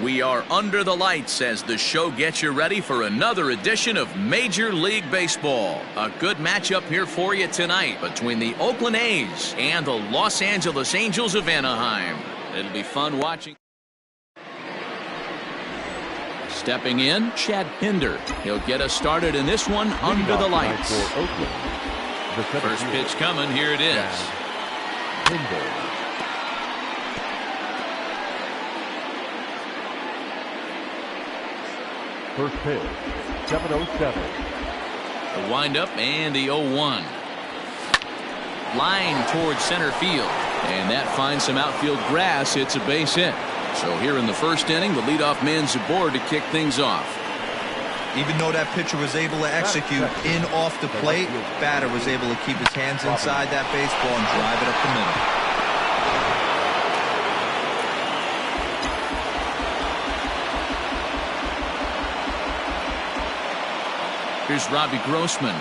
We are under the lights as the show gets you ready for another edition of Major League Baseball. A good matchup here for you tonight between the Oakland A's and the Los Angeles Angels of Anaheim. It'll be fun watching. Stepping in, Chad Pinder. He'll get us started in this one under the lights. First pitch coming. Here it is. First pitch, 7:07. The windup and the 0-1. Line towards center field. And that finds some outfield grass. It's a base hit. So here in the first inning, the leadoff man's aboard to kick things off. Even though that pitcher was able to execute in off the plate, batter was able to keep his hands inside that baseball and drive it up the middle. Here's Robbie Grossman.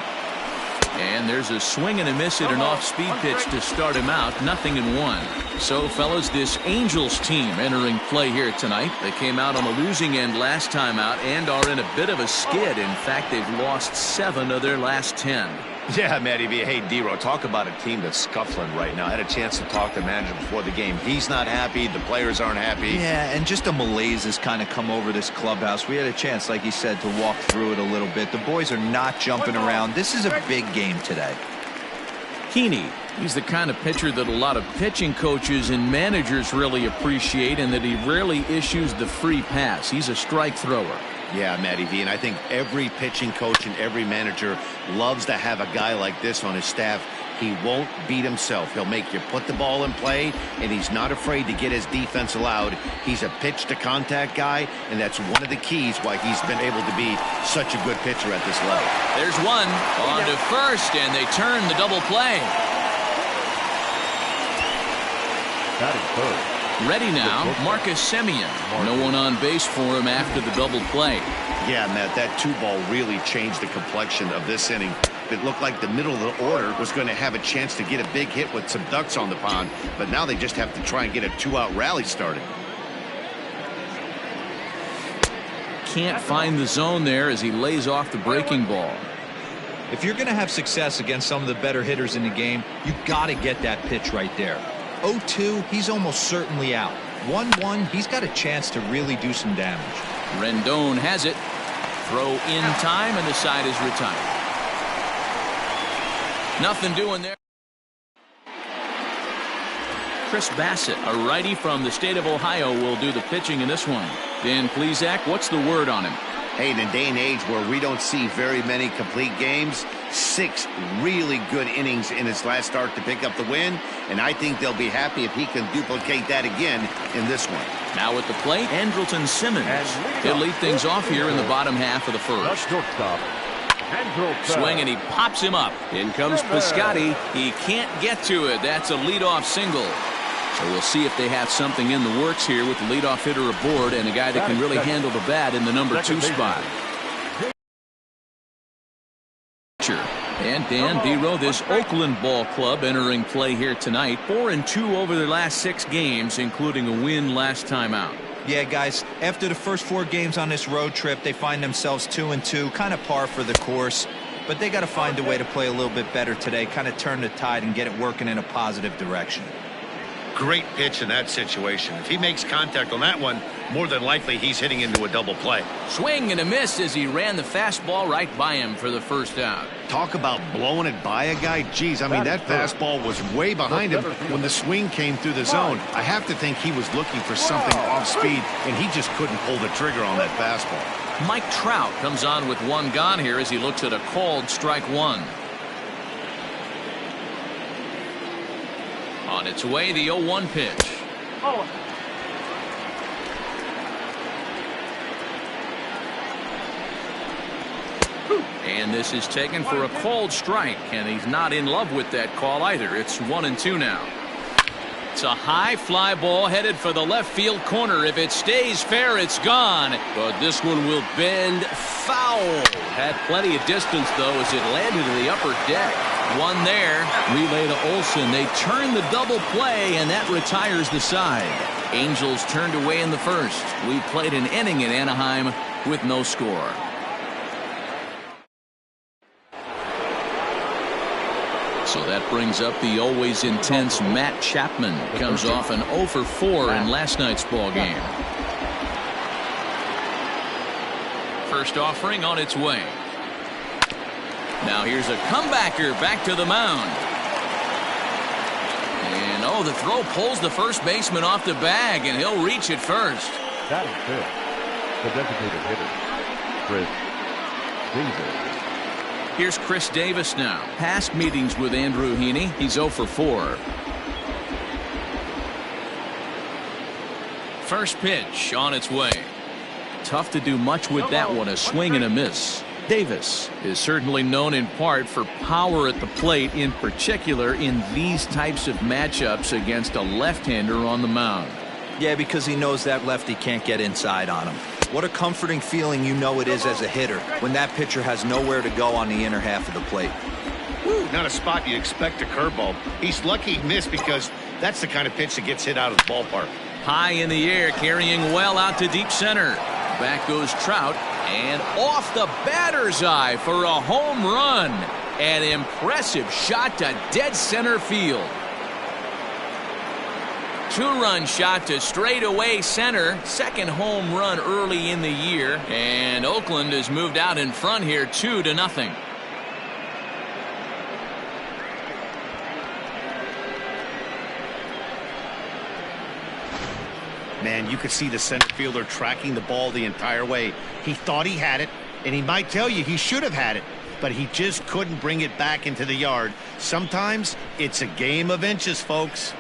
And there's a swing and a miss at an off-speed pitch to start him out. 0-1. So, fellas, this Angels team entering play here tonight. They came out on the losing end last time out and are in a bit of a skid. In fact, they've lost 7 of their last 10. Yeah, Matty B. Hey, D-Row, talk about a team that's scuffling right now. I had a chance to talk to the manager before the game. He's not happy. The players aren't happy. Yeah, and just a malaise has kind of come over this clubhouse. We had a chance, like you said, to walk through it a little bit. The boys are not jumping around. This is a big game today. Heaney, he's the kind of pitcher that a lot of pitching coaches and managers really appreciate, and that he rarely issues the free pass. He's a strike thrower. Yeah, Matty V, and I think every pitching coach and every manager loves to have a guy like this on his staff. He won't beat himself. He'll make you put the ball in play, and he's not afraid to get his defense allowed. He's a pitch-to-contact guy, and that's one of the keys why he's been able to be such a good pitcher at this level. There's one on to first, and they turn the double play. Batting third. Ready now, Marcus Semien. No one on base for him after the double play. Yeah, Matt, that 2-ball really changed the complexion of this inning. It looked like the middle of the order was going to have a chance to get a big hit with some ducks on the pond, but now they just have to try and get a 2-out rally started. Can't find the zone there as he lays off the breaking ball. If you're going to have success against some of the better hitters in the game, you got to get that pitch right there. 0-2, he's almost certainly out. 1-1, he's got a chance to really do some damage. Rendon has it. Throw in time, and the side is retired. Nothing doing there. Chris Bassett, a righty from the state of Ohio, will do the pitching in this one. Dan Plesac, what's the word on him? Hey, in a day and age where we don't see very many complete games, 6 really good innings in his last start to pick up the win, and I think they'll be happy if he can duplicate that again in this one. Now at the plate, Andrelton Simmons. He'll lead things off here in the bottom half of the first. Swing, and he pops him up. In comes Piscotty. He can't get to it. That's a leadoff single. So we'll see if they have something in the works here with the leadoff hitter aboard and a guy that can really handle the bat in the number 2 spot. And Dan D-Row, this Oakland ball club entering play here tonight. 4-2 over their last 6 games, including a win last time out. Yeah, guys, after the first 4 games on this road trip, they find themselves 2-2, kind of par for the course. But they got to find a way to play a little bit better today, kind of turn the tide and get it working in a positive direction. Great pitch in that situation. If he makes contact on that one, more than likely he's hitting into a double play. Swing and a miss as he ran the fastball right by him for the first out. Talk about blowing it by a guy. Geez, I mean, that fastball was way behind him when the swing came through the zone. I have to think he was looking for something off speed, and he just couldn't pull the trigger on that fastball. Mike Trout comes on with 1 gone here as he looks at a called strike 1. On its way, the 0-1 pitch. And this is taken for a called strike, and he's not in love with that call either. It's 1-2 now. It's a high fly ball headed for the left field corner. If it stays fair, it's gone. But this one will bend foul. Had plenty of distance, though, as it landed in the upper deck. One there. Relay to Olsen. They turn the double play, and that retires the side. Angels turned away in the first. We played an inning in Anaheim with no score. So that brings up the always intense Matt Chapman. Comes off an 0 for 4 in last night's ball game. First offering on its way. Now here's a comebacker back to the mound. And oh, the throw pulls the first baseman off the bag, and he'll reach it first. That is good. The designated hitter, Chris Davis. Here's Chris Davis now. Past meetings with Andrew Heaney. He's 0 for 4. First pitch on its way. Tough to do much with that one. A swing and a miss. Davis is certainly known in part for power at the plate, in particular in these types of matchups against a left-hander on the mound. Yeah, because he knows that lefty can't get inside on him. What a comforting feeling you know it is as a hitter when that pitcher has nowhere to go on the inner half of the plate. Woo, not a spot you'd expect a curveball. He's lucky he missed because that's the kind of pitch that gets hit out of the ballpark. High in the air, carrying well out to deep center. Back goes Trout, and off the batter's eye for a home run. An impressive shot to dead center field. Two-run shot to straightaway center. Second home run early in the year. And Oakland has moved out in front here 2-0. Man, you could see the center fielder tracking the ball the entire way. He thought he had it, and he might tell you he should have had it, but he just couldn't bring it back into the yard. Sometimes it's a game of inches, folks.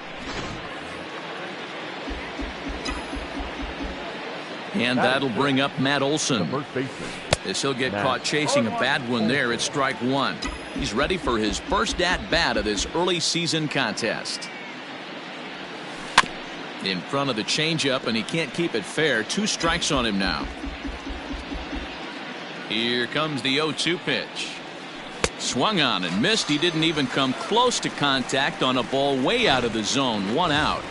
And that'll bring up Matt Olsen. As he'll get caught chasing a bad one there at strike one. He's ready for his first at-bat of this early season contest. In front of the changeup, and he can't keep it fair. 2 strikes on him now. Here comes the 0-2 pitch. Swung on and missed. He didn't even come close to contact on a ball way out of the zone. 1 out.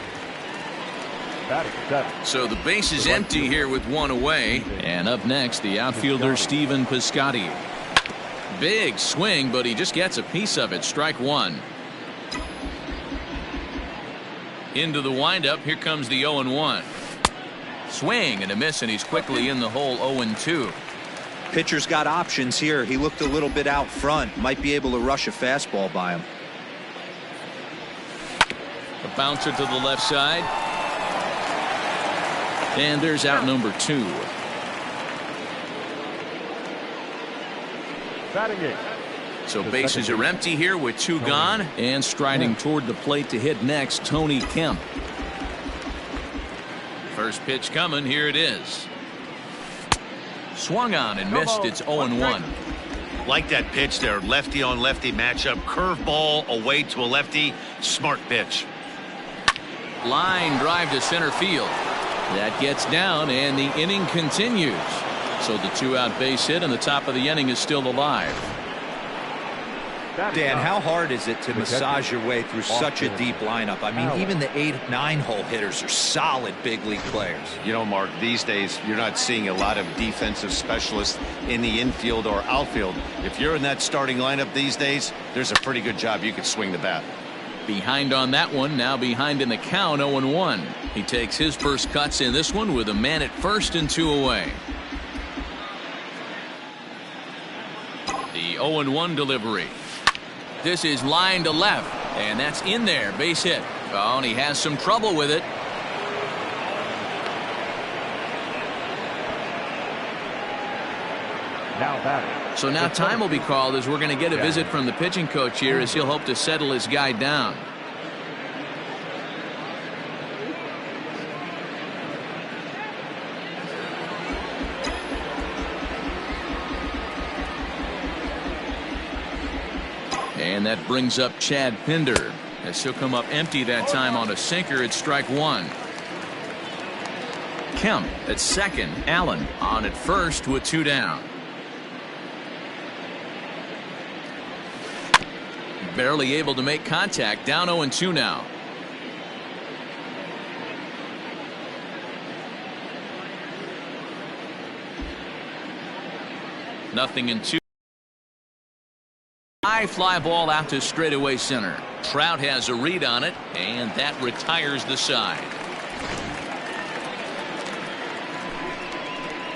So the base is empty here with 1 away. And up next, the outfielder Stephen Piscotty. Big swing, but he just gets a piece of it. Strike 1. Into the windup. Here comes the 0-1. Swing and a miss, and he's quickly in the hole. 0-2. Pitcher's got options here. He looked a little bit out front. Might be able to rush a fastball by him. A bouncer to the left side. And there's out number 2. So bases are empty here with 2 gone. And striding toward the plate to hit next, Tony Kemp. First pitch coming. Here it is. Swung on and missed. It's 0-1. Like that pitch there. Lefty on lefty matchup. Curveball away to a lefty. Smart pitch. Line drive to center field. That gets down, and the inning continues. So the 2-out base hit, and the top of the inning is still alive. Dan, how hard is it to massage your way through such a deep lineup? I mean, even the 8-9 hole hitters are solid big league players. You know, Mark, these days you're not seeing a lot of defensive specialists in the infield or outfield. If you're in that starting lineup these days, there's a pretty good job you could swing the bat. Behind on that one, now behind in the count. 0-1. He takes his first cuts in this one with a man at first and 2 away. The 0-1 delivery. This is line to left, and that's in there. Base hit. Oh, and he has some trouble with it. So now time will be called as we're going to get a visit from the pitching coach here, as he'll hope to settle his guy down. And that brings up Chad Pinder. as he'll come up empty that time on a sinker at strike one. Kemp at second. Allen on at first with 2 down. Barely able to make contact. Down 0-2 now. Nothing in 2. High fly ball out to straightaway center. Trout has a read on it, and that retires the side.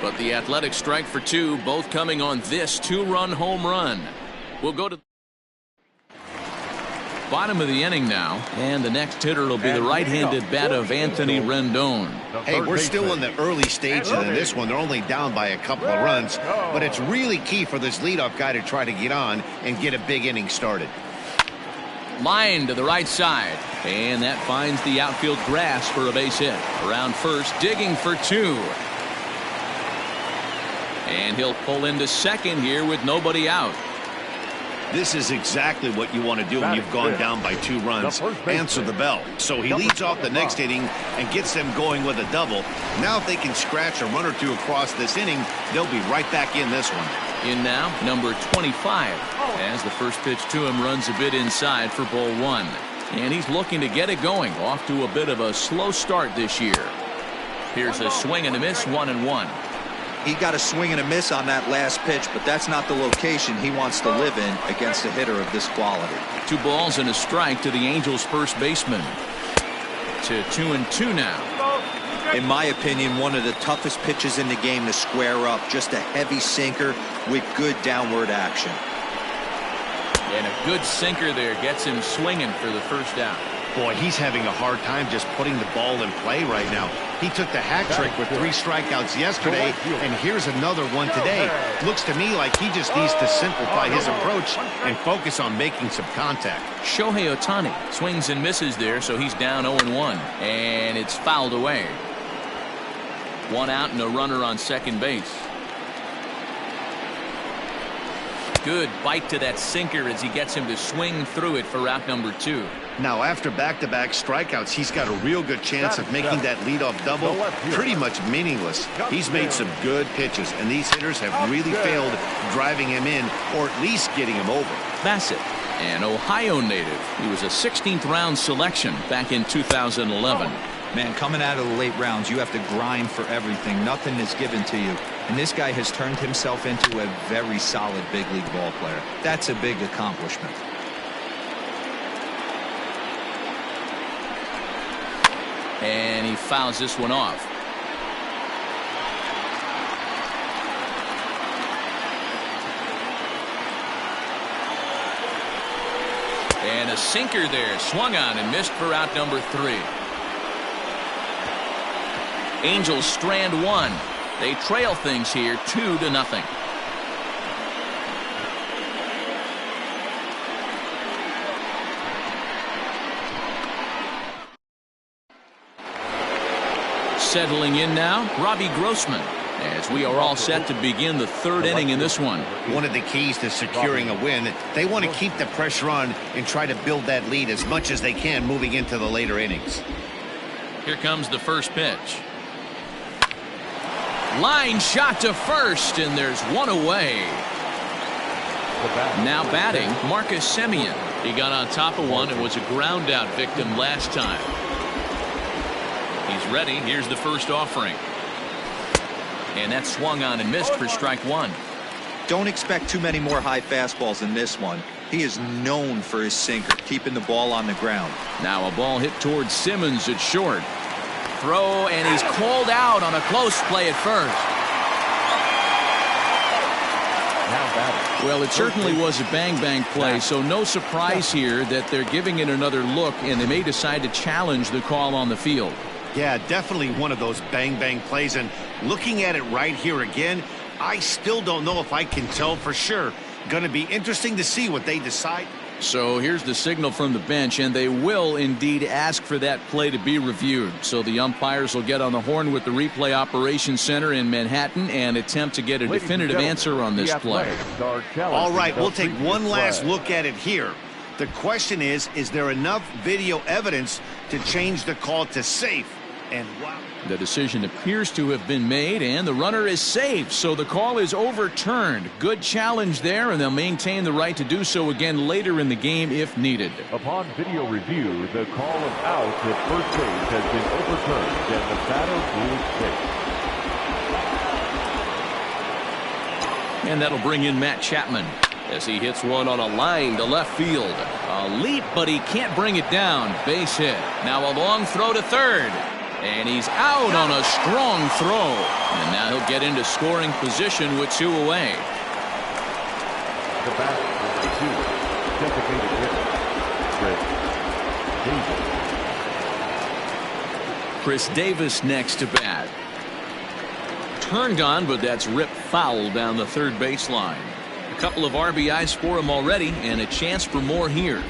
But the Athletics strike for 2, both coming on this 2-run home run. We'll go to bottom of the inning now, and the next hitter will be the right-handed bat of Anthony Rendon. Hey, we're still in the early stages in this one. They're only down by a couple of runs, but it's really key for this leadoff guy to try to get on and get a big inning started. Line to the right side, and that finds the outfield grass for a base hit. Around first, digging for 2. And he'll pull into second here with nobody out. This is exactly what you want to do when you've gone down by 2 runs. Answer the bell. So he leads off the next inning and gets them going with a double. Now if they can scratch a run or 2 across this inning, they'll be right back in this one. In now, number 25, as the first pitch to him runs a bit inside for ball 1. And he's looking to get it going. Off to a bit of a slow start this year. Here's a swing and a miss, 1-1. He got a swing and a miss on that last pitch, but that's not the location he wants to live in against a hitter of this quality. 2 balls and a strike to the Angels first baseman. To 2-2 now. In my opinion, one of the toughest pitches in the game to square up. Just a heavy sinker with good downward action. And a good sinker there gets him swinging for the first out. Boy, he's having a hard time just putting the ball in play right now. He took the hat trick with 3 strikeouts yesterday, and here's another one today. Looks to me like he just needs to simplify his approach and focus on making some contact. Shohei Ohtani swings and misses there, so he's down 0-1, and it's fouled away. 1 out and a runner on second base. Good bite to that sinker as he gets him to swing through it for out number 2. Now, after back-to-back strikeouts, he's got a real good chance of making that leadoff double pretty much meaningless. He's made some good pitches, and these hitters have really failed driving him in or at least getting him over. Bassett, an Ohio native. He was a 16th round selection back in 2011. Man, coming out of the late rounds, you have to grind for everything. Nothing is given to you. And this guy has turned himself into a very solid big league ball player. That's a big accomplishment. And he fouls this one off. And a sinker there, swung on and missed for out number 3. Angels strand 1. They trail things here 2-0. Settling in now, Robbie Grossman, as we are all set to begin the 3rd inning in this one. One of the keys to securing a win, they want to keep the pressure on and try to build that lead as much as they can moving into the later innings. Here comes the first pitch. Line shot to first, and there's one away. Now batting, Marcus Semien. He got on top of one and was a ground out victim last time. He's ready. Here's the first offering. And that swung on and missed for strike 1. Don't expect too many more high fastballs in this one. He is known for his sinker, keeping the ball on the ground. Now a ball hit towards Simmons at short. Throw, and he's called out on a close play at first. Well, it certainly was a bang-bang play, so no surprise here that they're giving it another look, and they may decide to challenge the call on the field. Yeah, definitely one of those bang-bang plays, and looking at it right here again, I still don't know if I can tell for sure. Going to be interesting to see what they decide. So here's the signal from the bench, and they will indeed ask for that play to be reviewed. So the umpires will get on the horn with the replay operations center in Manhattan and attempt to get a definitive answer on this play. All right, we'll take one last look at it here. The question is there enough video evidence to change the call to safe? And wow. The decision appears to have been made, and the runner is safe, so the call is overturned. Good challenge there, and they'll maintain the right to do so again later in the game if needed. Upon video review, the call of out at first base has been overturned, and the batter is safe. And that'll bring in Matt Chapman as he hits one on a line to left field. A leap, but he can't bring it down. Base hit. Now a long throw to third. And he's out on a strong throw. And now he'll get into scoring position with 2 away. The batter, number 2, designated hitter, Chris Davis. Chris Davis next to bat. Turned on, but that's ripped foul down the third baseline. A couple of RBIs for him already, and a chance for more here.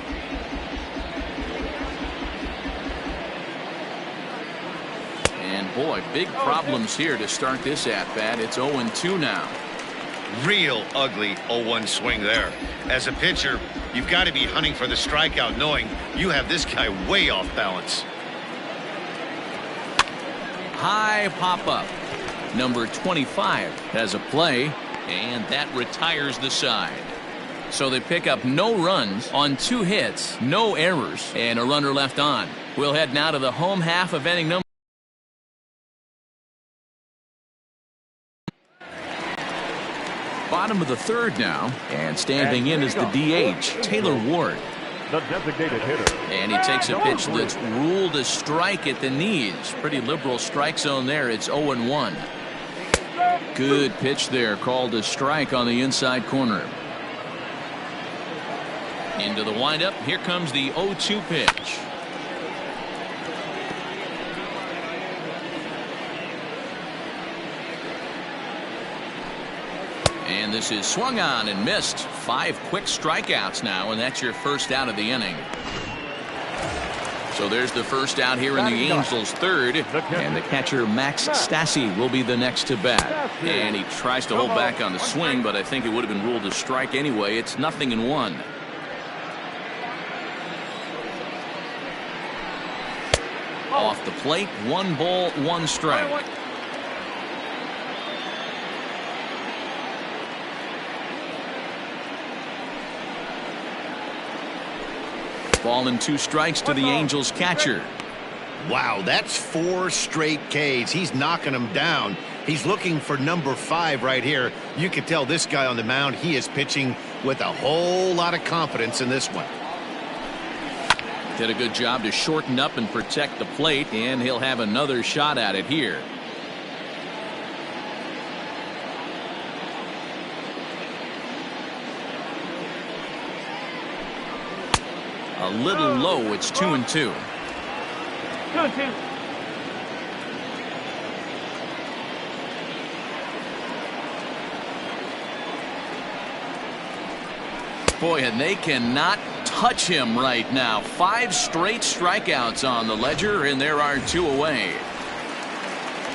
Boy, big problems here to start this at-bat. It's 0-2 now. Real ugly 0-1 swing there. As a pitcher, you've got to be hunting for the strikeout, knowing you have this guy way off balance. High pop-up. Number 25 has a play, and that retires the side. So they pick up no runs on 2 hits, no errors, and a runner left on. We'll head now to the home half of inning number. Bottom of the third now, and standing in is the DH, Taylor Ward. The designated hitter. And he takes a pitch that's ruled a strike at the knees. Pretty liberal strike zone there. It's 0-1. Good pitch there, called a strike on the inside corner. Into the windup. Here comes the 0-2 pitch. And this is swung on and missed. 5 quick strikeouts now, and that's your first out of the inning. So there's the first out here in the Angels' third, and the catcher Max Stassi will be the next to bat. And he tries to hold back on the swing, but I think it would have been ruled a strike anyway. It's 0-1. Off the plate, 1 ball, 1 strike. Ball and 2 strikes to the Angels catcher. Wow, that's 4 straight Ks. He's knocking them down. He's looking for number 5 right here. You can tell this guy on the mound, he is pitching with a whole lot of confidence in this one. Did a good job to shorten up and protect the plate, and he'll have another shot at it here. A little low. It's 2-2. 2-2. Boy, and they cannot touch him right now. 5 straight strikeouts on the ledger, and there are 2 away.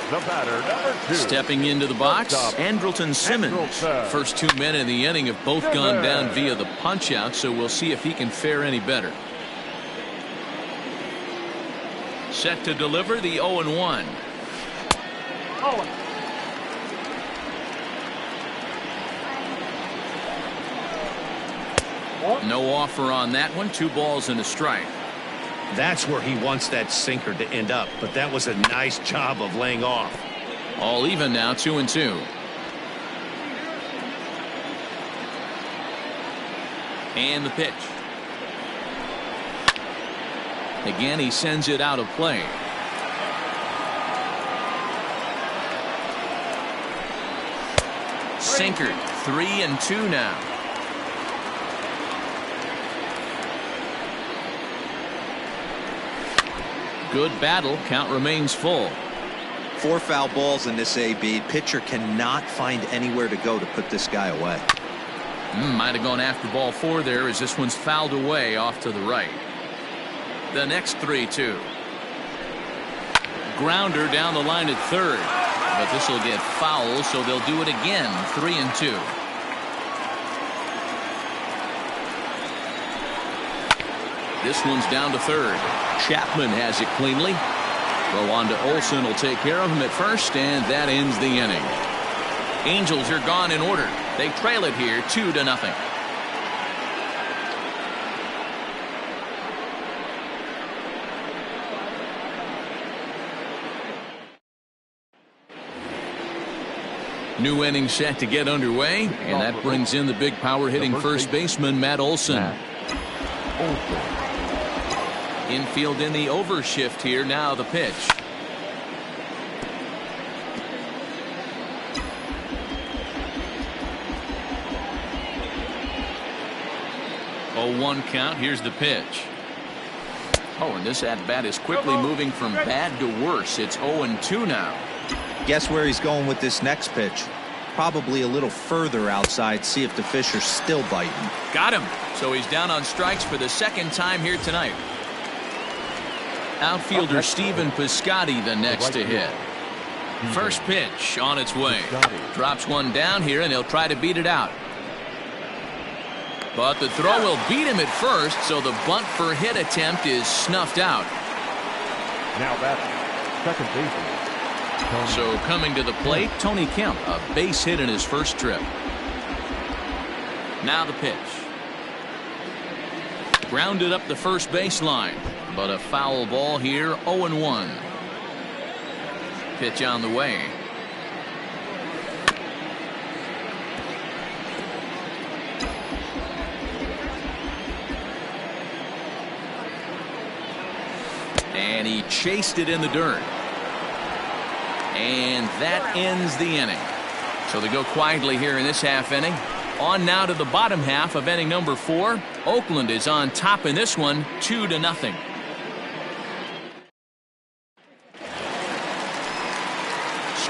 The batter, number 2. Stepping into the box, Andrelton Simmons. First 2 men in the inning have both gone down via the punch-out, so we'll see if he can fare any better. Set to deliver the 0-1. No offer on that one. 2 balls and a strike. That's where he wants that sinker to end up, but that was a nice job of laying off. All even now, 2-2. And the pitch. Again, he sends it out of play. Sinker. 3-2 now. Good battle. Count remains full. 4 foul balls in this AB. Pitcher cannot find anywhere to go to put this guy away. Might have gone after ball 4 there, as this one's fouled away off to the right. The next 3-2. Grounder down the line at third, but this will get foul, so they'll do it again. 3-2. This one's down to third. Chapman has it cleanly. Throw on to Olsen will take care of him at first, and that ends the inning. Angels are gone in order. They trail it here 2-0. New inning set to get underway, and that brings in the big power hitting first baseman Matt Olsen. Infield in the overshift here. Now the pitch. Oh, 1 count. Here's the pitch. Oh, and this at bat is quickly moving from bad to worse. It's 0-2 now. Guess where he's going with this next pitch? Probably a little further outside. See if the fish are still biting. Got him. So he's down on strikes for the second time here tonight. Outfielder Stephen Piscotty the next to hit. First pitch on its way. Drops one down here, and he'll try to beat it out. But the throw will beat him at first, so the bunt for hit attempt is snuffed out. Now batting, second baseman. So coming to the plate, Tony Kemp, a base hit in his first trip. Now the pitch. Grounded up the first baseline, but a foul ball here, 0-1. Pitch on the way. And he chased it in the dirt. And that ends the inning. So they go quietly here in this half inning. On now to the bottom half of inning number 4. Oakland is on top in this one, 2-0.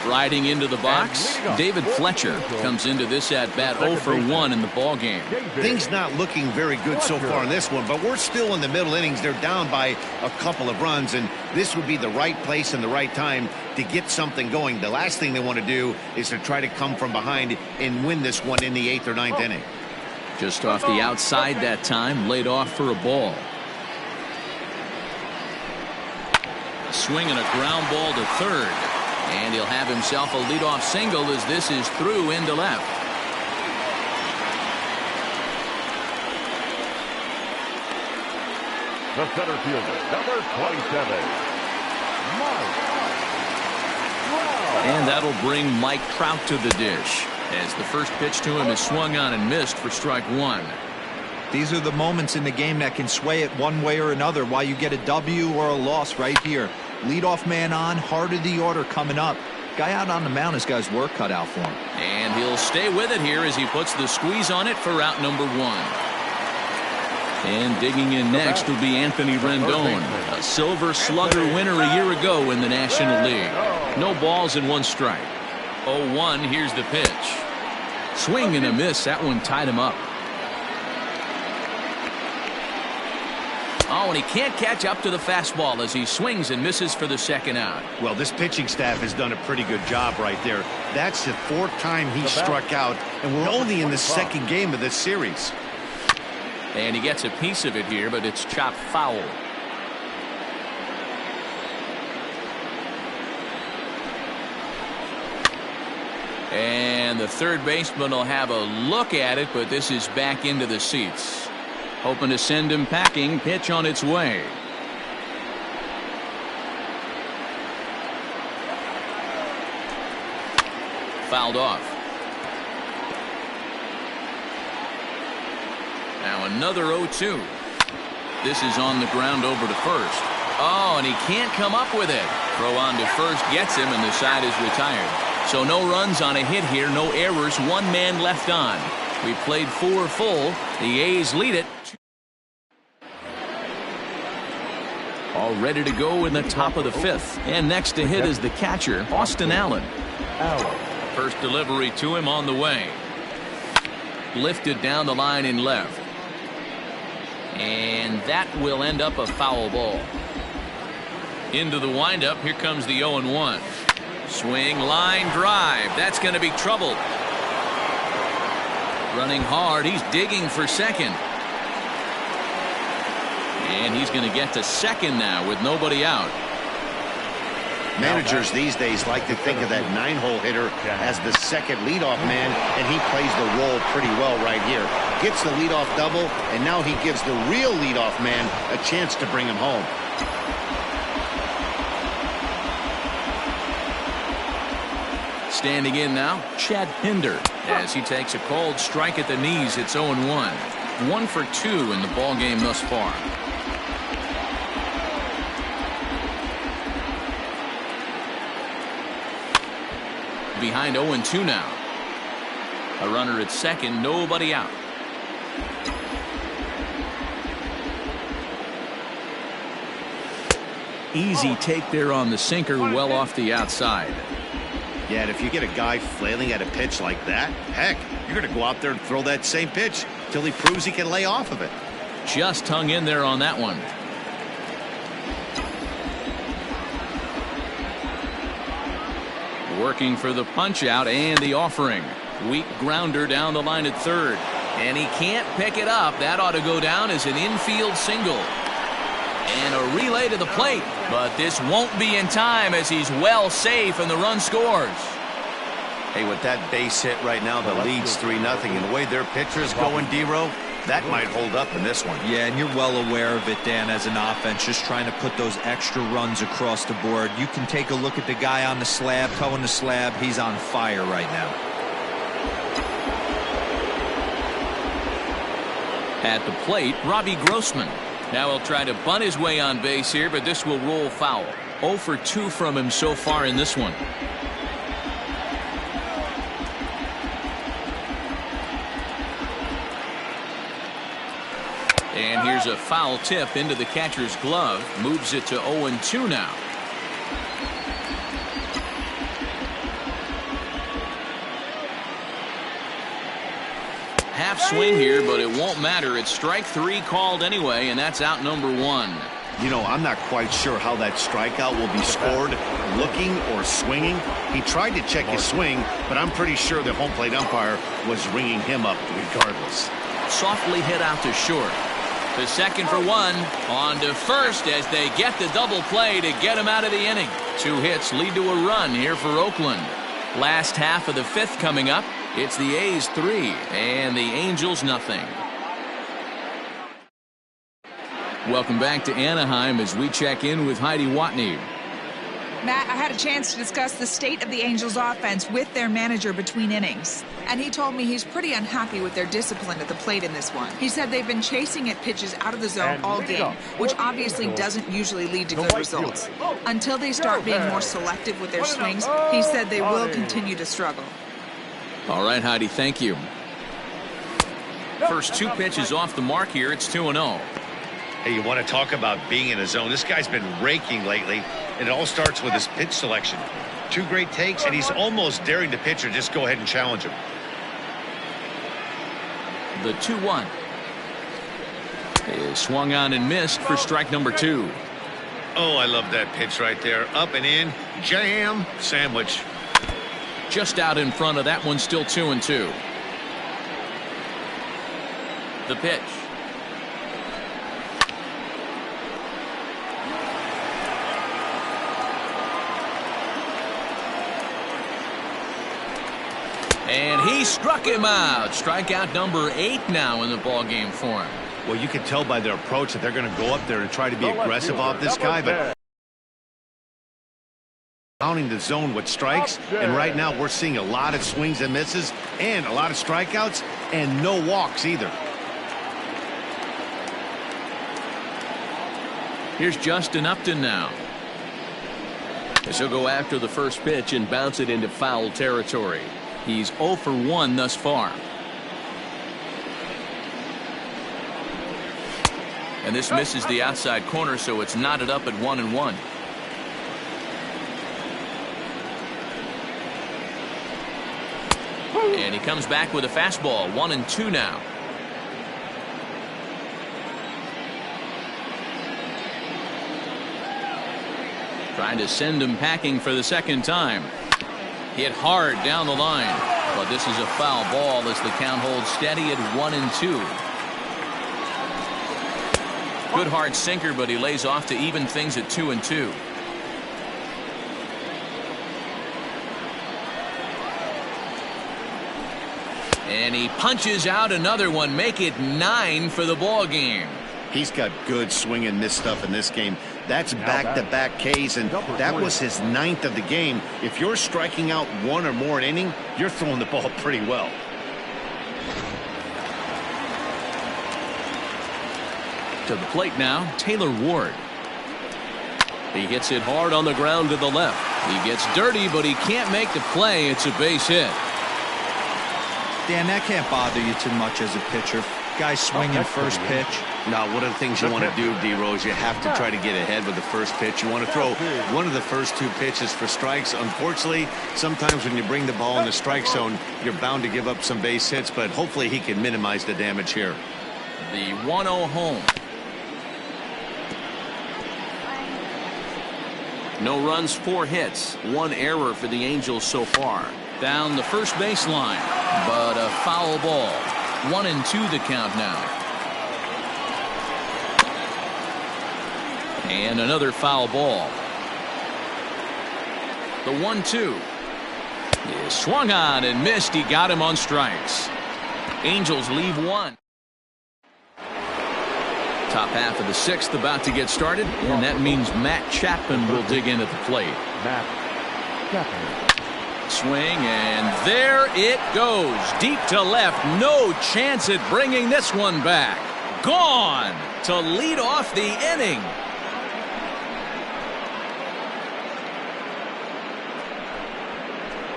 Riding into the box, David Fletcher comes into this at bat 0 for 1 in the ball game. Things not looking very good so far in this one, but we're still in the middle innings. They're down by a couple of runs, and this would be the right place and the right time to get something going. The last thing they want to do is to try to come from behind and win this one in the 8th or 9th inning. Just off the outside that time, laid off for a ball. Swing and a ground ball to third. And he'll have himself a leadoff single as this is through into left. The center fielder, number 27, Mike Trout. And that'll bring Mike Trout to the dish as the first pitch to him is swung on and missed for strike 1. These are the moments in the game that can sway it one way or another, why you get a W or a loss right here. Leadoff man on, heart of the order coming up. Guy out on the mound has got his work cut out for him. And he'll stay with it here as he puts the squeeze on it for out number 1. And digging in next will be Anthony Rendon, a Silver Slugger winner a year ago in the National League. No balls and 1 strike. 0-1, here's the pitch. Swing and a miss, that one tied him up. Oh, and he can't catch up to the fastball as he swings and misses for the second out. Well, this pitching staff has done a pretty good job right there. That's the 4th time he struck out, and we're only in the 2nd game of this series. And he gets a piece of it here, but it's chopped foul. And the third baseman will have a look at it, but this is back into the seats. Hoping to send him packing. Pitch on its way. Fouled off. Now another 0-2. This is on the ground over to first. Oh, and he can't come up with it. Throw on to first gets him, and the side is retired. So no runs on a hit here, no errors, 1 man left on. We played 4 full. The A's lead it. All ready to go in the top of the 5th. And next to hit is the catcher, Austin Allen. First delivery to him on the way. Lifted down the line in left. And that will end up a foul ball. Into the windup. Here comes the 0-1. Swing, line drive. That's going to be trouble. Running hard. He's digging for second. And he's going to get to second now with nobody out. Managers these days like to think of that 9-hole hitter as the second leadoff man, and he plays the role pretty well right here. Gets the leadoff double, and now he gives the real leadoff man a chance to bring him home. Standing in now, Chad Pinder, as he takes a cold strike at the knees. It's 0-1. 1 for 2 in the ball game thus far. Behind 0-2 now. A runner at second, nobody out. Easy take there on the sinker, well off the outside. Yeah, and if you get a guy flailing at a pitch like that, heck, you're going to go out there and throw that same pitch till he proves he can lay off of it. Just hung in there on that one. Working for the punch out and the offering. Weak grounder down the line at third. And he can't pick it up. That ought to go down as an infield single. And a relay to the plate. But this won't be in time as he's well safe and the run scores. Hey, with that base hit right now, the lead's 3-0. And the way their pitcher's going, D-Row, that might hold up in this one. Yeah, and you're well aware of it, Dan, as an offense, just trying to put those extra runs across the board. You can take a look at the guy on the slab, towing the slab. He's on fire right now. At the plate, Robbie Grossman. Now he'll try to bunt his way on base here, but this will roll foul. 0 for 2 from him so far in this one. And here's a foul tip into the catcher's glove. Moves it to 0-2 now. Half swing here, but it won't matter. It's strike 3 called anyway, and that's out number 1. You know, I'm not quite sure how that strikeout will be scored, looking or swinging. He tried to check his swing, but I'm pretty sure the home plate umpire was ringing him up regardless. Softly hit out to short. To second for 1. On to first as they get the double play to get him out of the inning. 2 hits lead to a run here for Oakland. Last half of the 5th coming up. It's the A's 3 and the Angels nothing. Welcome back to Anaheim as we check in with Heidi Watney. Matt, I had a chance to discuss the state of the Angels offense with their manager between innings. And he told me he's pretty unhappy with their discipline at the plate in this one. He said they've been chasing at pitches out of the zone all game, which obviously doesn't usually lead to good results. Until they start being more selective with their swings, he said they will continue to struggle. All right, Heidi, thank you. First 2 pitches off the mark here. It's 2-0. Hey, you want to talk about being in a zone? This guy's been raking lately, and it all starts with his pitch selection. 2 great takes, and he's almost daring the pitcher just go ahead and challenge him. The 2-1 is swung on and missed for strike number 2. Oh, I love that pitch right there. Up and in, jam, sandwich. Just out in front of that one, still 2-2. The pitch. And he struck him out. Strikeout number 8 now in the ball game for him. Well, you can tell by their approach that they're going to go up there and try to be aggressive off this guy, but pounding the zone with strikes, and right now we're seeing a lot of swings and misses and a lot of strikeouts and no walks either. Here's Justin Upton now. As he'll go after the first pitch and bounce it into foul territory. He's 0 for 1 thus far. And this misses the outside corner, so it's knotted up at 1-1. And he comes back with a fastball. 1-2 now. Trying to send him packing for the second time. Hit hard down the line, but this is a foul ball as the count holds steady at 1-2. Good hard sinker, but he lays off to even things at 2-2. And he punches out another one, make it 9 for the ball game. He's got good swing and miss stuff in this game. That's back-to-back Ks, and that was his 9th of the game. If you're striking out one or more an inning, you're throwing the ball pretty well. To the plate now, Taylor Ward. He hits it hard on the ground to the left. He gets dirty, but he can't make the play. It's a base hit. Dan, that can't bother you too much as a pitcher. Guy swinging first pitch. Now, one of the things you want to do, D-Rose, you have to try to get ahead with the first pitch. You want to throw one of the first 2 pitches for strikes. Unfortunately, sometimes when you bring the ball in the strike zone, you're bound to give up some base hits, but hopefully he can minimize the damage here. The 1-0 home. No runs, 4 hits, 1 error for the Angels so far. Down the first baseline, but a foul ball. 1-2 the count now. And another foul ball. The 1-2 is swung on and missed. He got him on strikes. Angels leave 1. Top half of the 6th about to get started, and that means Matt Chapman will dig in at the plate. Matt Chapman. Swing, and there it goes. Deep to left. No chance at bringing this one back. Gone to lead off the inning.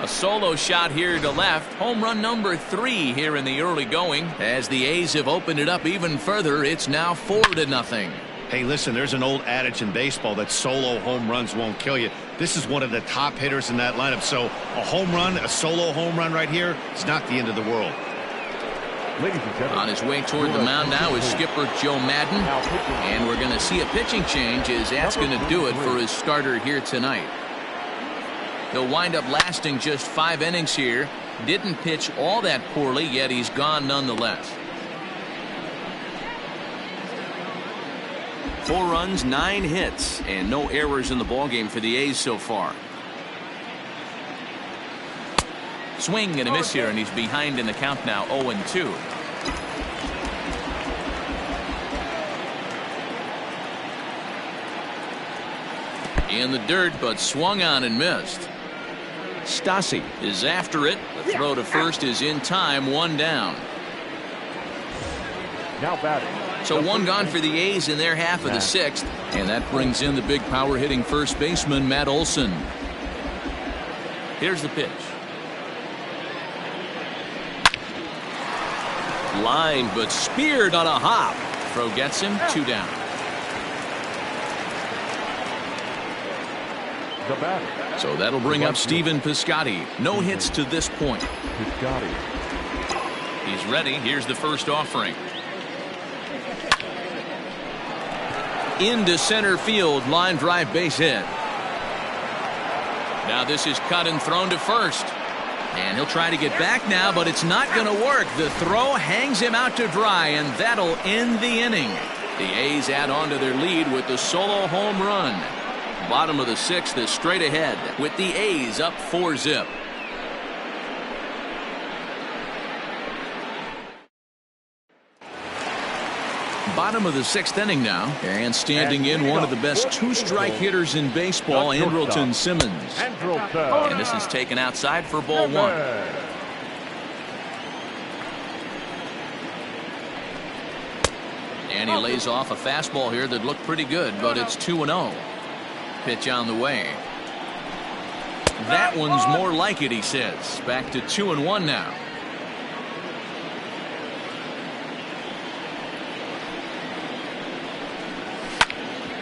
A solo shot here to left. Home run number 3 here in the early going. As the A's have opened it up even further, it's now 4-0. Hey, listen, there's an old adage in baseball that solo home runs won't kill you. This is one of the top hitters in that lineup. So a home run, a solo home run right here, it's not the end of the world. Ladies and gentlemen, on his way toward the mound now is skipper Joe Madden. And we're going to see a pitching change as that's going to do it for his starter here tonight. He'll wind up lasting just 5 innings here. Didn't pitch all that poorly, yet he's gone nonetheless. 4 runs, 9 hits, and no errors in the ballgame for the A's so far. Swing and a miss here, and he's behind in the count now, 0-2. In the dirt, but swung on and missed. Stassi is after it. The throw to first is in time, 1 down. now batting. So 1 gone for the A's in their half of the 6th, and that brings in the big power hitting first baseman Matt Olson. Here's the pitch. Line, but speared on a hop. Throw gets him, 2 down. The batter. So that'll bring up Stephen Piscotty. No hits to this point. Piscotty. He's ready. Here's the first offering. Into center field, line drive, base hit. Now this is cut and thrown to first. And he'll try to get back now, but it's not going to work. The throw hangs him out to dry, and that'll end the inning. The A's add on to their lead with the solo home run. Bottom of the 6th is straight ahead with the A's up 4-zip. Bottom of the 6th inning now, and standing in one of the best 2-strike hitters in baseball, Andrelton Simmons. And this is taken outside for ball 1. And he lays off a fastball here that looked pretty good, but it's 2-0. Pitch on the way. That one's more like it, he says. Back to 2-1 now.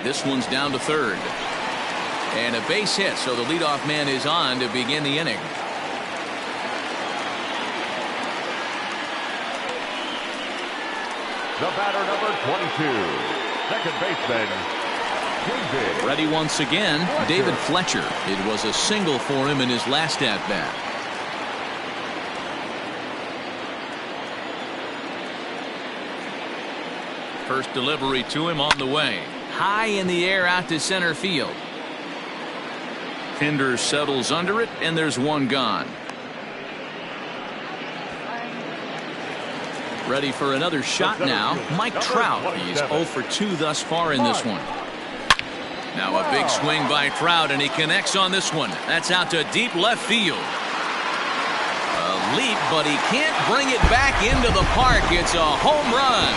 This one's down to third. And a base hit, so the leadoff man is on to begin the inning. The batter, number 22, second baseman, David. Ready once again, David Fletcher. It was a single for him in his last at-bat. First delivery to him on the way. High in the air out to center field. Pinder settles under it, and there's one gone. Ready for another shot now. Mike Trout. He's 0 for 2 thus far in this one. Now a big swing by Trout, and he connects on this one. That's out to deep left field. A leap, but he can't bring it back into the park. It's a home run.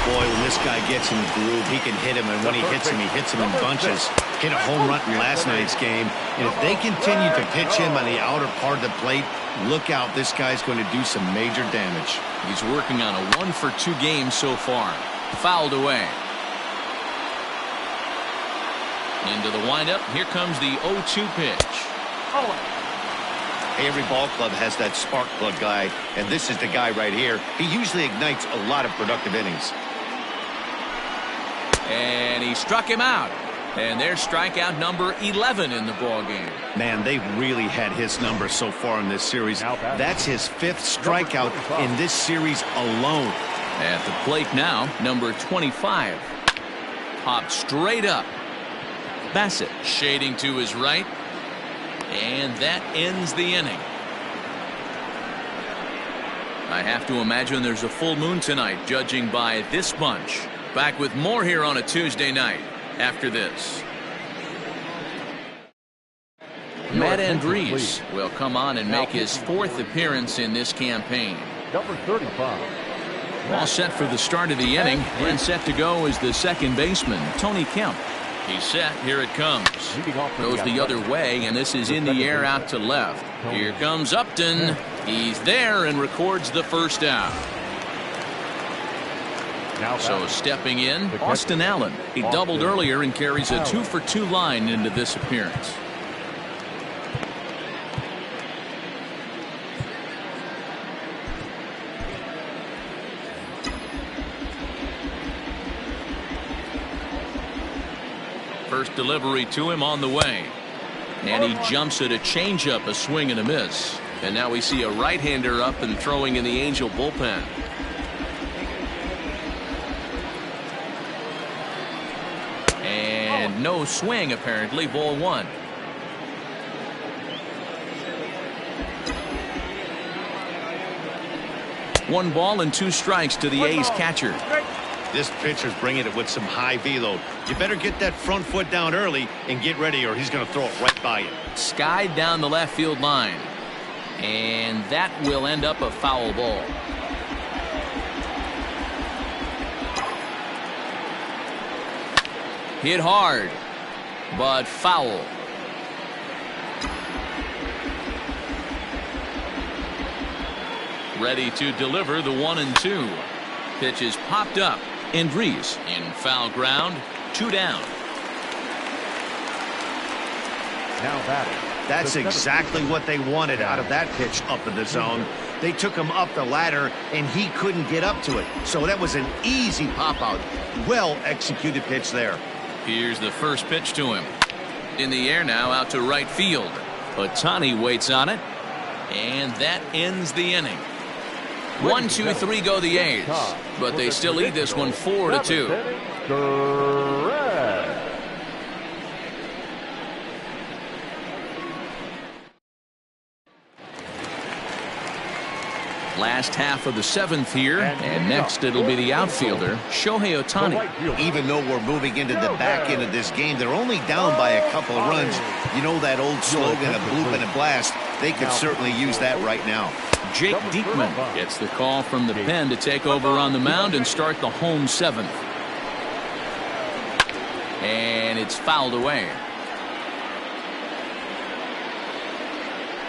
Boy, when this guy gets in the groove, he can hit him, and when he hits him in bunches. Hit a home run in last night's game, and if they continue to pitch him on the outer part of the plate, look out, this guy's going to do some major damage. He's working on a 1 for 2 game so far. Fouled away. Into the windup. Here comes the 0-2 pitch. Every ball club has that spark plug guy, and this is the guy right here. He usually ignites a lot of productive innings. And he struck him out. And there's strikeout number 11 in the ball game. Man, they've really had his number so far in this series. That's his 5th strikeout in this series alone. At the plate now, number 25. Popped straight up. Bassett shading to his right. And that ends the inning. I have to imagine there's a full moon tonight, judging by this bunch. Back with more here on a Tuesday night after this. Matt Andriese will come on and make his 4th appearance in this campaign. Number 35. All set for the start of the inning, and set to go is the second baseman, Tony Kemp. He's set. Here it comes. Goes the other way, and this is in the air out to left. Here comes Upton. He's there and records the first out. So stepping in, Austin Allen. He doubled earlier and carries a 2 for 2 line into this appearance. First delivery to him on the way. And he jumps at a changeup, a swing and a miss. And now we see a right-hander up and throwing in the Angel bullpen. And no swing, apparently. Ball 1. One ball and 2 strikes to the A's catcher. This pitcher's bringing it with some high velo. You better get that front foot down early and get ready, or he's going to throw it right by you. Skied down the left field line. And that will end up a foul ball. Hit hard, but foul. Ready to deliver the 1-2. Pitch is popped up. Andriese in foul ground. 2 down. Now batting. That's exactly what they wanted out of that pitch up in the zone. They took him up the ladder, and he couldn't get up to it. So that was an easy pop-out. Well-executed pitch there. Here's the first pitch to him. In the air now, out to right field. Ohtani waits on it. And that ends the inning. 1, 2, 3 go the A's. But they still lead this one 4-2. Last half of the 7th here, and next it'll be the outfielder, Shohei Ohtani. Even though we're moving into the back end of this game, they're only down by a couple of runs. You know that old slogan, a bloop and a blast. They could certainly use that right now. Jake Diekman gets the call from the pen to take over on the mound and start the home 7th. And it's fouled away.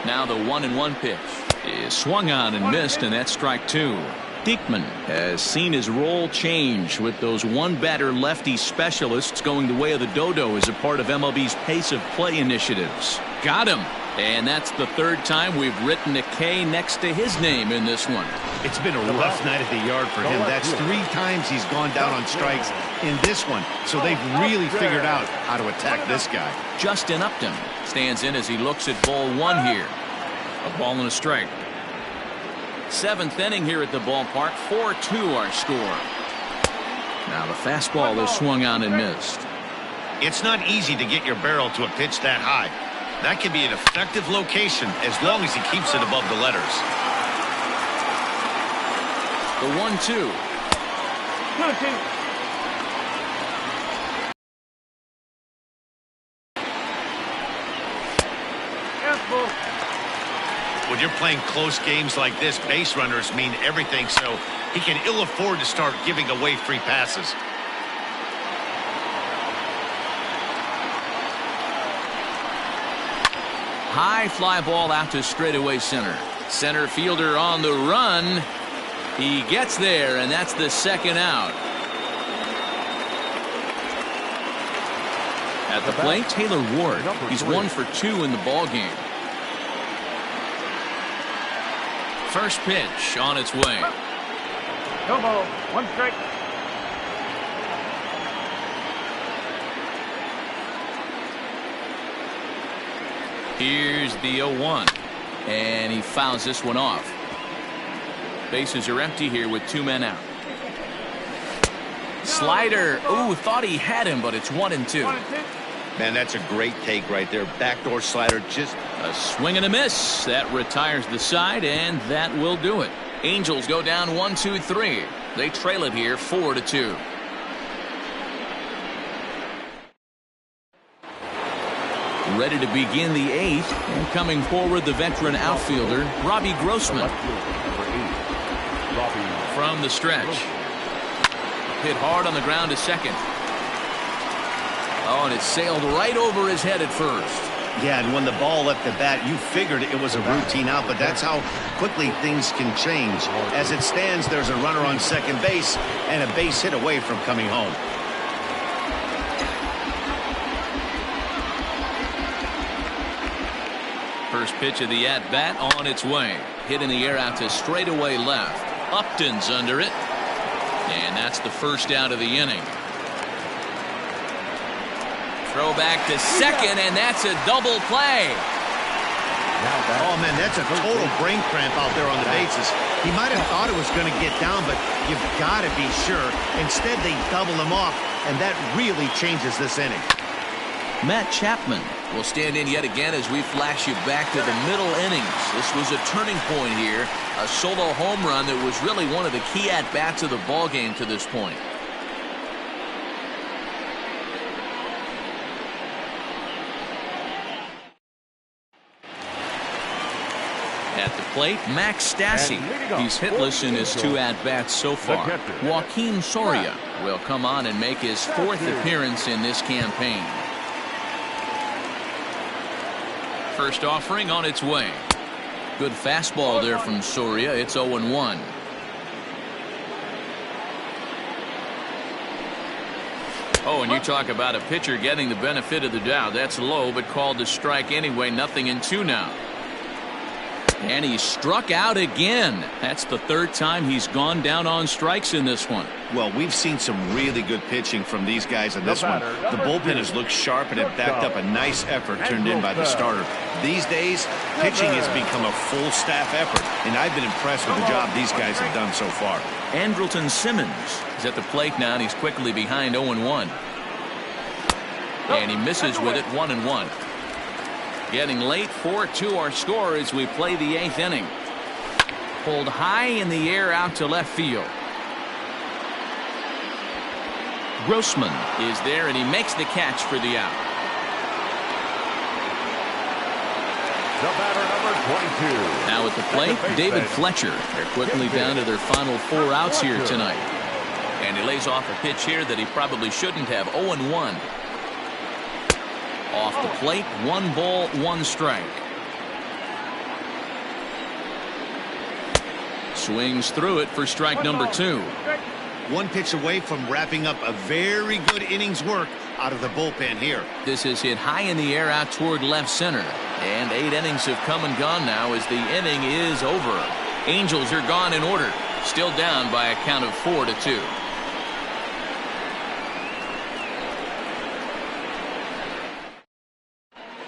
Now the 1-1 pitch is swung on and missed, and that's strike 2. Diekman has seen his role change with those one-batter lefty specialists going the way of the dodo as a part of MLB's pace of play initiatives. Got him. And that's the 3rd time we've written a K next to his name in this one. It's been a rough night at the yard for him. That's 3 times he's gone down on strikes in this one. So they've really figured out how to attack this guy. Justin Upton stands in as he looks at ball 1 here. A ball and a strike. Seventh inning here at the ballpark. 4-2 our score. Now the fastball is swung on and missed. It's not easy to get your barrel to a pitch that high. That can be an effective location as long as he keeps it above the letters. The 1-2. When you're playing close games like this, base runners mean everything, so he can ill afford to start giving away free passes. High fly ball out to straightaway center. Center fielder on the run. He gets there, and that's the second out. At the plate, Taylor Ward. He's 1 for 2 in the ball game. First pitch on its way. No ball. 1 strike. Here's the 0-1. And he fouls this one off. Bases are empty here with 2 men out. Slider. Ooh, thought he had him, but it's 1-2. Man, that's a great take right there. Backdoor slider, just a swing and a miss. That retires the side, and that will do it. Angels go down 1-2-3. They trail it here 4-2. Ready to begin the 8th, and coming forward, the veteran outfielder, Robbie Grossman. From the stretch. Hit hard on the ground to second. Oh, and it sailed right over his head at first. Yeah, and when the ball left the bat, you figured it was a routine out, but that's how quickly things can change. As it stands, there's a runner on second base and a base hit away from coming home. First pitch of the at-bat on its way. Hit in the air out to straightaway left. Upton's under it. And that's the first out of the inning. Throw back to second, and that's a double play. Oh, man, that's a total brain cramp out there on the bases. He might have thought it was going to get down, but you've got to be sure. Instead, they double him off, and that really changes this inning. Matt Chapman will stand in yet again as we flash you back to the middle innings. This was a turning point here. A solo home run that was really one of the key at-bats of the ballgame to this point. At the plate, Max Stassi. He's hitless in his 2 at-bats so far. Joaquin Soria will come on and make his 4th appearance in this campaign. First offering on its way. Good fastball there from Soria. It's 0-1. Oh, and you talk about a pitcher getting the benefit of the doubt. That's low, but called to strike anyway. 0-2 now. And he struck out again. That's the 3rd time he's gone down on strikes in this one. Well, we've seen some really good pitching from these guys in this one. The bullpen has looked sharp and it backed up a nice effort turned in by the starter. These days, pitching has become a full staff effort, and I've been impressed with the job these guys have done so far. Andrelton Simmons is at the plate now, and he's quickly behind 0-1. And he misses with it 1-1. Getting late, 4-2 our score as we play the 8th inning. Pulled high in the air out to left field. Grossman is there, and he makes the catch for the out. The batter, number 22. Now at the plate, David Fletcher. They're quickly down to their final 4 outs here tonight. And he lays off a pitch here that he probably shouldn't have. 0-1. Off the plate, 1 ball, 1 strike. Swings through it for strike number 2. 1 pitch away from wrapping up a very good innings work out of the bullpen here. This is hit high in the air out toward left center. And 8 innings have come and gone now as the inning is over. Angels are gone in order. Still down by a count of 4-2.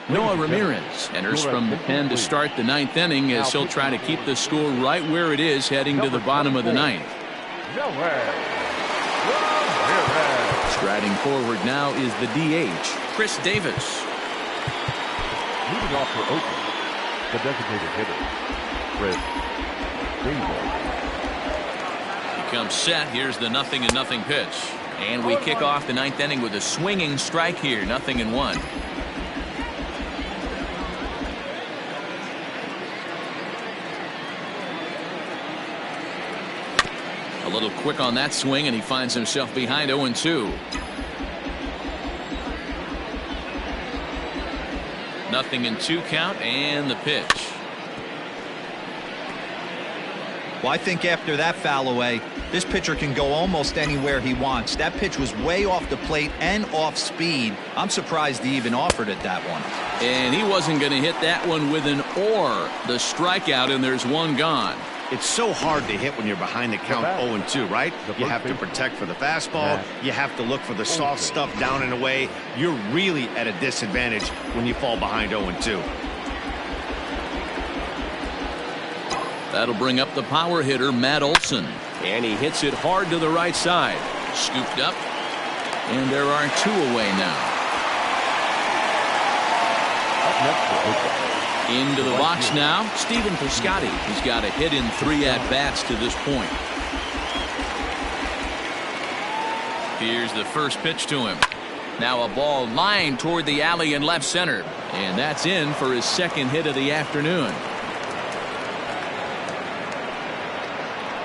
Noah Ramirez enters from the pen to start the ninth inning as he'll try to keep the score right where it is heading to the bottom of the ninth. Striding forward now is the DH, Chris Davis. Leading off for Oakland, the designated hitter, Chris Davis. He comes set. Here's the 0-0 pitch. And we kick off the ninth inning with a swinging strike here, 0-1. A little quick on that swing, and he finds himself behind 0-2. 0-2 count, and the pitch. Well, I think after that foul away, this pitcher can go almost anywhere he wants. That pitch was way off the plate and off speed. I'm surprised he even offered it that one. And he wasn't going to hit that one with an or. The strikeout, and there's one gone. It's so hard to hit when you're behind the count 0-2, right? You have to protect for the fastball. You have to look for the soft stuff down and away. You're really at a disadvantage when you fall behind 0-2. That'll bring up the power hitter, Matt Olson. And he hits it hard to the right side. Scooped up. And there are two away now. Up next for Oakland. Into the box now, Stephen Piscotty. He's got a hit in 3 at-bats to this point. Here's the first pitch to him. Now a ball lined toward the alley in left center. And that's in for his second hit of the afternoon.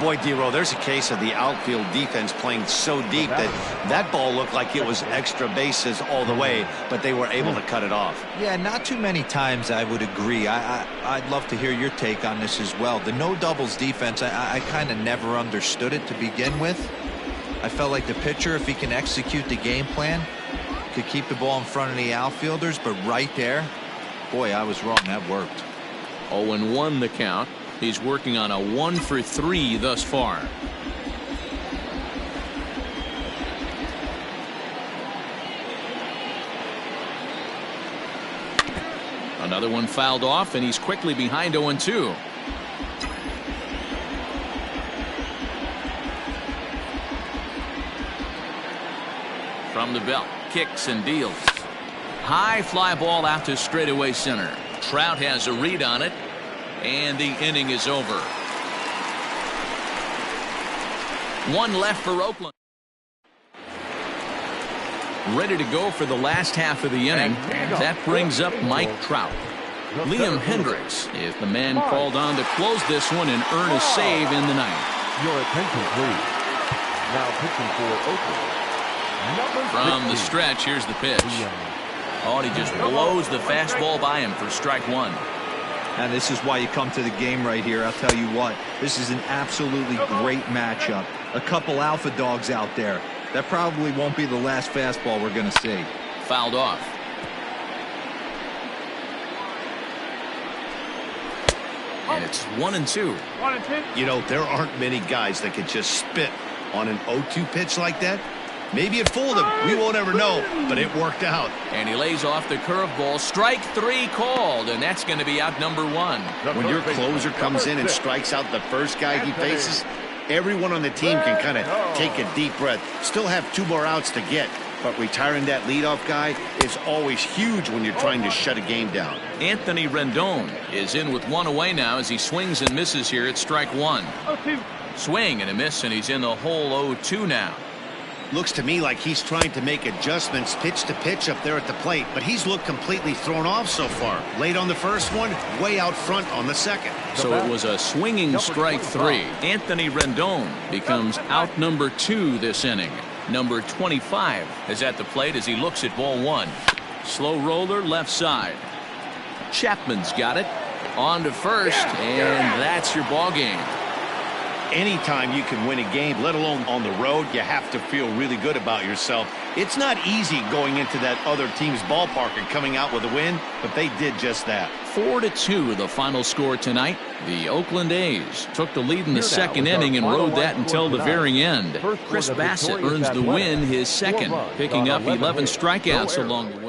Boy, D-Row, there's a case of the outfield defense playing so deep that ball looked like it was extra bases all the way, but they were able to cut it off. Yeah, not too many times I would agree. I'd love to hear your take on this as well. The no doubles defense, I kind of never understood it to begin with. I felt like the pitcher, if he can execute the game plan, could keep the ball in front of the outfielders, but right there, boy, I was wrong. That worked. 0-1 the count. He's working on a 1-for-3 thus far. Another one fouled off, and he's quickly behind 0-2. From the belt, kicks and deals. High fly ball out to straightaway center. Trout has a read on it. And the inning is over. One left for Oakland. Ready to go for the last half of the inning. That brings up Mike Trout. Liam Hendricks is the man called on to close this one and earn a save in the ninth. Your attention, please. Now pitching for Oakland. From the stretch, here's the pitch. Oh, and he just blows the fastball by him for strike one. And this is why you come to the game right here. I'll tell you what, this is an absolutely great matchup. A couple alpha dogs out there. That probably won't be the last fastball we're going to see. Fouled off. And it's 1-2. You know, there aren't many guys that could just spit on an 0-2 pitch like that. Maybe it fooled him. We won't ever know, but it worked out. And he lays off the curveball. Strike 3 called, and that's going to be out number 1. When your closer comes in and strikes out the first guy he faces, everyone on the team can kind of take a deep breath. Still have 2 more outs to get, but retiring that leadoff guy is always huge when you're trying to shut a game down. Anthony Rendon is in with 1 away now as he swings and misses here at strike 1. Swing and a miss, and he's in the hole 0-2 now. Looks to me like he's trying to make adjustments pitch to pitch up there at the plate, but he's looked completely thrown off so far. Late on the first one, way out front on the second. So it was a swinging strike 3. Anthony Rendon becomes out number 2 this inning. Number 25 is at the plate as he looks at ball 1. Slow roller left side. Chapman's got it. On to first, and that's your ball game. Anytime you can win a game, let alone on the road, you have to feel really good about yourself. It's not easy going into that other team's ballpark and coming out with a win, but they did just that. 4-2 the final score tonight. The Oakland A's took the lead in the second inning and rode that until the very end. Chris Bassett earns the win, his second, picking up 11 strikeouts along the way.